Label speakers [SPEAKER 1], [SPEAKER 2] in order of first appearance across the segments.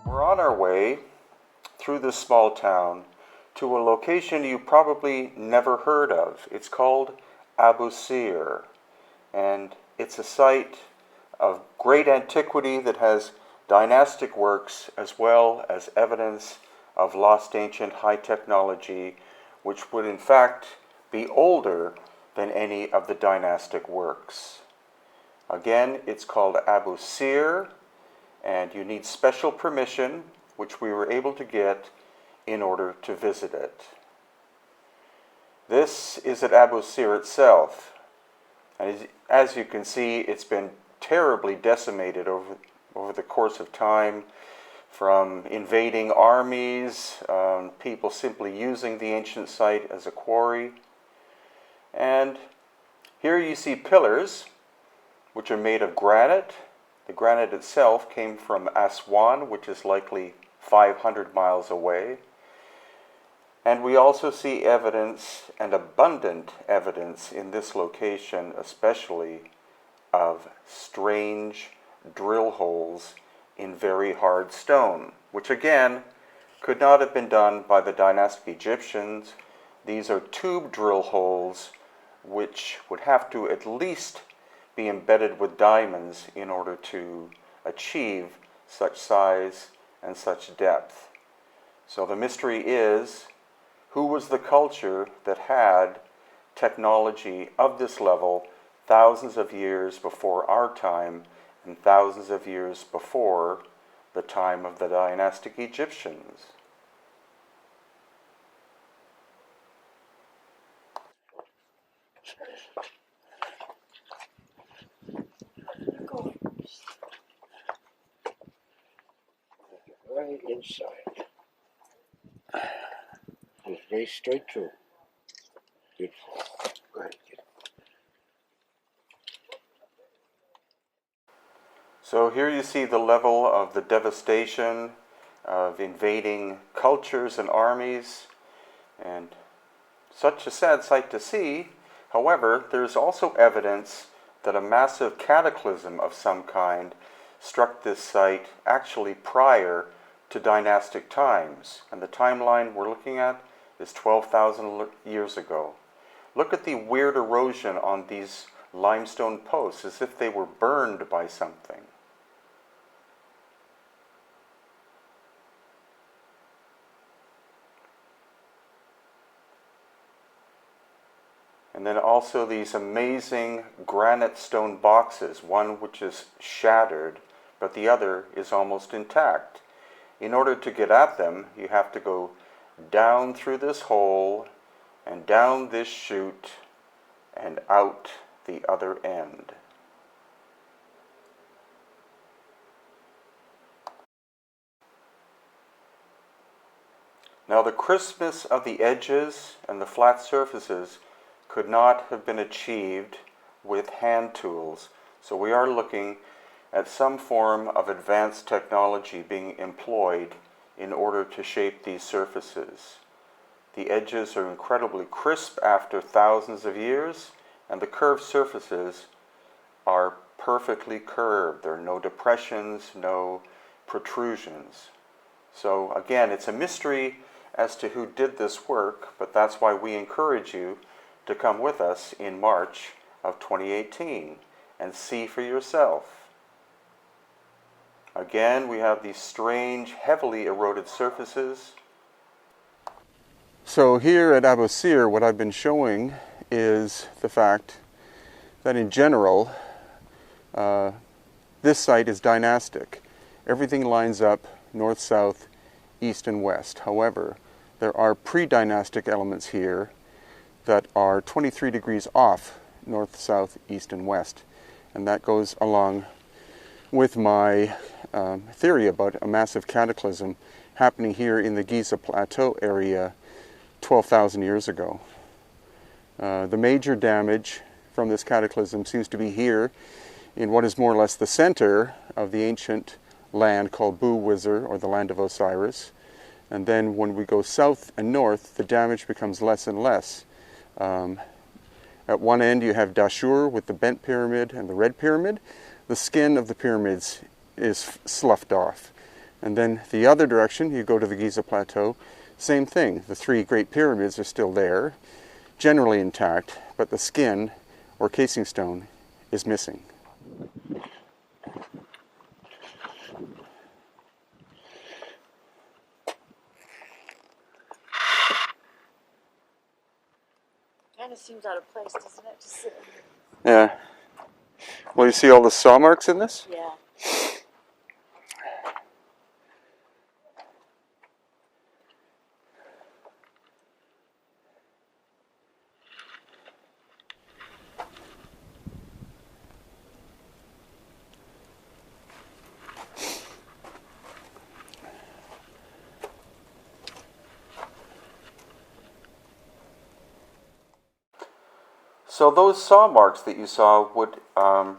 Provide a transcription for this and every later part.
[SPEAKER 1] We're on our way through this small town to a location you probably never heard of. It's called Abusir, and it's a site of great antiquity that has dynastic works as well as evidence of lost ancient high technology, which would in fact be older than any of the dynastic works. Again, it's called Abusir, and you need special permission, which we were able to get in order to visit it. This is at Abusir itself, and as you can see, it's been terribly decimated over the course of time, from invading armies, people simply using the ancient site as a quarry. And here you see pillars, which are made of granite. The granite itself came from Aswan, which is likely 500 miles away. And we also see evidence, and abundant evidence in this location especially, of strange drill holes in very hard stone, which again could not have been done by the dynastic Egyptians. These are tube drill holes which would have to at least be embedded with diamonds in order to achieve such size and such depth. So the mystery is, who was the culture that had technology of this level thousands of years before our time and thousands of years before the time of the dynastic Egyptians?
[SPEAKER 2] Right inside. It's very straight through. Beautiful. Go ahead, kid.
[SPEAKER 1] So here you see the level of the devastation of invading cultures and armies, and such a sad sight to see. However, there's also evidence that a massive cataclysm of some kind struck this site actually prior to dynastic times. And the timeline we're looking at is 12,000 years ago. Look at the weird erosion on these limestone posts, as if they were burned by something. And then also these amazing granite stone boxes, one which is shattered, but the other is almost intact. In order to get at them, you have to go down through this hole and down this chute and out the other end. Now the crispness of the edges and the flat surfaces could not have been achieved with hand tools. So we are looking at some form of advanced technology being employed in order to shape these surfaces. The edges are incredibly crisp after thousands of years, and the curved surfaces are perfectly curved. There are no depressions, no protrusions. So again, it's a mystery as to who did this work, but that's why we encourage you to come with us in March of 2018 and see for yourself. Again, we have these strange, heavily eroded surfaces. So here at Abusir, what I've been showing is the fact that in general, this site is dynastic. Everything lines up north, south, east, and west. However, there are pre-dynastic elements here that are 23 degrees off north, south, east, and west. And that goes along with my theory about a massive cataclysm happening here in the Giza Plateau area 12,000 years ago. The major damage from this cataclysm seems to be here in what is more or less the center of the ancient land called Bu-Wizir, or the land of Osiris. And then when we go south and north, the damage becomes less and less. At one end you have Dashur with the bent pyramid and the red pyramid. The skin of the pyramids is sloughed off. And then the other direction, you go to the Giza Plateau, same thing. The three Great Pyramids are still there, generally intact, but the skin or casing stone is missing.
[SPEAKER 3] Kind of seems out of place, doesn't it? Just sitting
[SPEAKER 1] Yeah. Well, you see all the saw marks in this?
[SPEAKER 3] Yeah.
[SPEAKER 1] So those saw marks that you saw would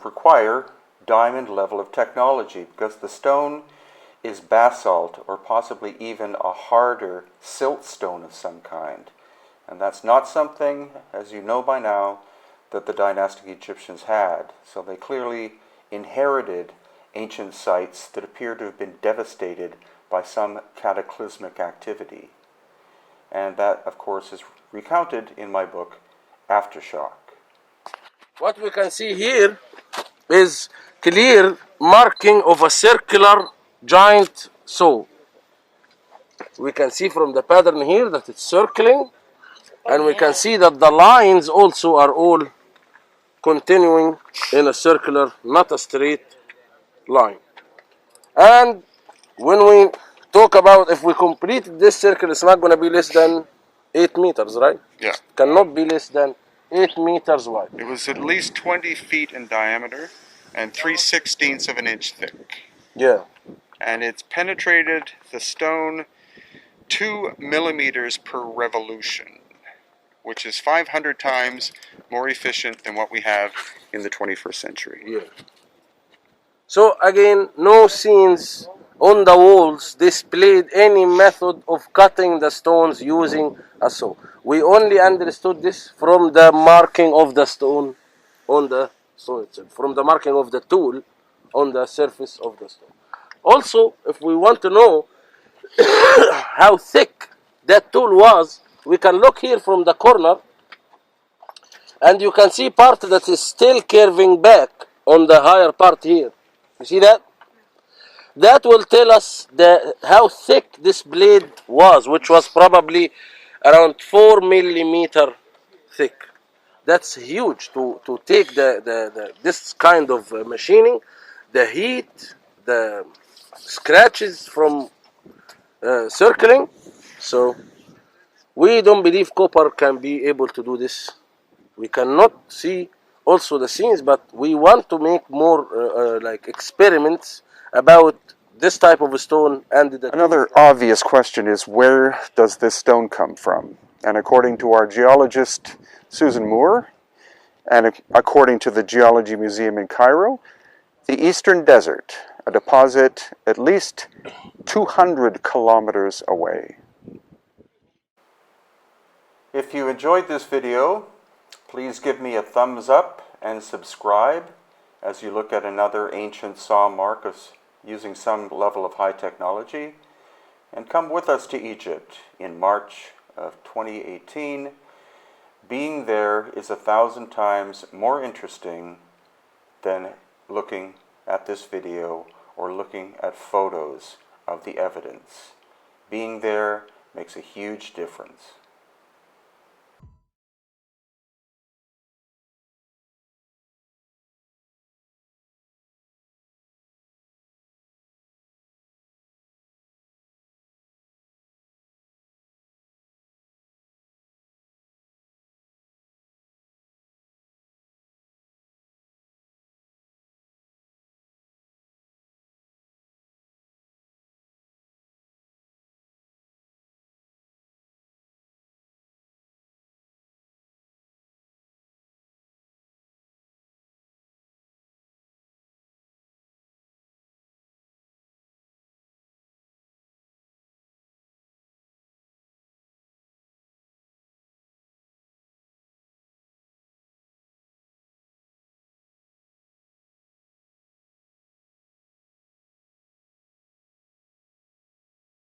[SPEAKER 1] require diamond level of technology because the stone is basalt or possibly even a harder siltstone of some kind. And that's not something, as you know by now, that the dynastic Egyptians had. So they clearly inherited ancient sites that appear to have been devastated by some cataclysmic activity. And that, of course, is recounted in my book, Aftershock.
[SPEAKER 4] What we can see here is clear marking of a circular giant saw. We can see from the pattern here that it's circling, and we can see that the lines also are all continuing in a circular, not a straight line. And when we talk about if we complete this circle, it's not going to be less than 8 meters, right?
[SPEAKER 1] Yeah.
[SPEAKER 4] Cannot be less than 8 meters wide.
[SPEAKER 1] It was at least 20 feet in diameter and 3/16 of an inch thick.
[SPEAKER 4] Yeah.
[SPEAKER 1] And it's penetrated the stone 2 millimeters per revolution, which is 500 times more efficient than what we have in the 21st century.
[SPEAKER 4] Yeah. So again, no scenes on the walls displayed any method of cutting the stones using a saw. We only understood this from the marking of the stone on the stone itself, from the marking of the tool on the surface of the stone. Also, if we want to know how thick that tool was, we can look here from the corner and you can see part that is still curving back on the higher part here. You see that? That will tell us how thick this blade was, which was probably around 4 millimeter thick. That's huge to take this kind of machining, the heat, the scratches from circling. So we don't believe copper can be able to do this. We cannot see also the scenes, but we want to make more like experiments about this type of stone and the
[SPEAKER 1] Another obvious question is, where does this stone come from? And according to our geologist, Susan Moore, and according to the Geology Museum in Cairo, the Eastern Desert, a deposit at least 200 kilometers away. If you enjoyed this video, please give me a thumbs up and subscribe as you look at another ancient saw mark using some level of high technology. And come with us to Egypt in March of 2018. Being there is 1,000 times more interesting than looking at this video or looking at photos of the evidence. Being there makes a huge difference.